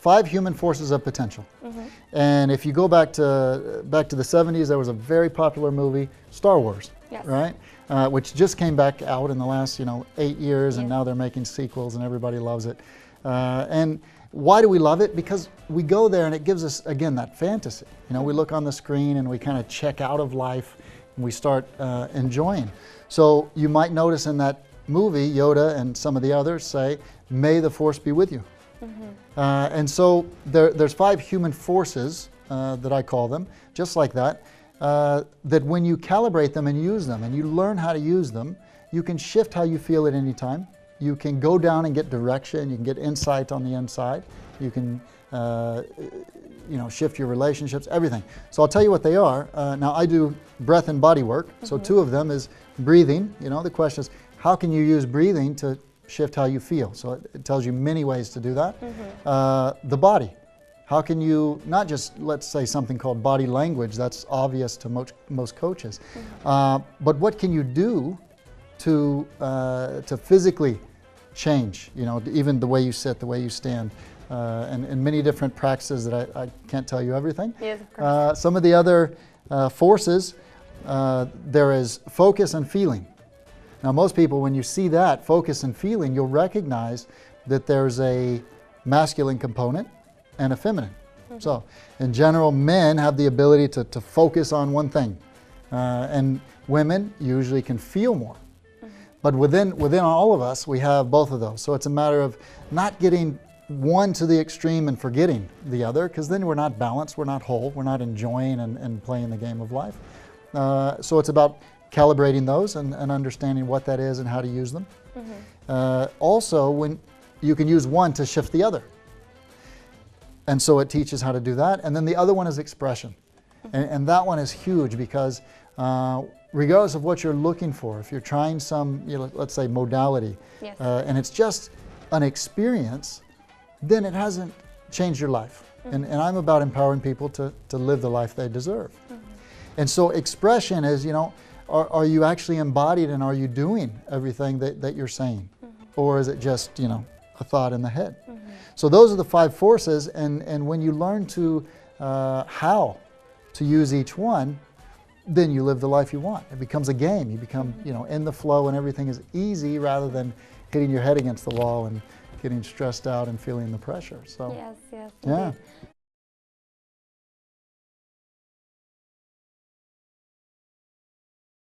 5 human forces of potential. And if you go back to the 70s, there was a very popular movie, Star Wars, Yes. right? Which just came back out in the last 8 years, and now they're making sequels, and everybody loves it. And why do we love it? Because we go there, and it gives us, again, that fantasy. We look on the screen, and we kind of check out of life, and we start enjoying. So you might notice in that movie, Yoda and some of the others say, "May the Force be with you." And so there's 5 human forces that I call them, just like that, that when you calibrate them and use them, and you learn how to use them, you can shift how you feel at any time. You can go down and get direction. You can get insight on the inside. You can shift your relationships, everything. So I'll tell you what they are. Now I do breath and body work. So 2 of them is breathing. The question is, how can you use breathing to shift how you feel? So it tells you many ways to do that. The body. How can you, not just, let's say, something called body language, that's obvious to most coaches, but what can you do to physically change, even the way you sit, the way you stand, and many different practices that I can't tell you everything. Yes, of course. Some of the other forces, there is focus and feeling. Now most people, when you see that, focus and feeling, you'll recognize that there's a masculine component and a feminine. So in general, men have the ability to focus on one thing, and women usually can feel more. But within all of us, we have both of those. So it's a matter of not getting one to the extreme and forgetting the other, because then we're not balanced, we're not whole, we're not enjoying and playing the game of life. So it's about calibrating those and understanding what that is and how to use them. Also, when you can use one to shift the other. And so it teaches how to do that. And then the other one is expression. And that one is huge because regardless of what you're looking for, if you're trying some, let's say modality, Yes. And it's just an experience, then it hasn't changed your life. And I'm about empowering people to live the life they deserve. And so expression is, are you actually embodied and are you doing everything that you're saying? Or is it just, a thought in the head? So those are the 5 forces, and when you learn to how to use each one, then you live the life you want. It becomes a game. You become, in the flow, and everything is easy rather than hitting your head against the wall and getting stressed out and feeling the pressure. So Yes, yeah. indeed.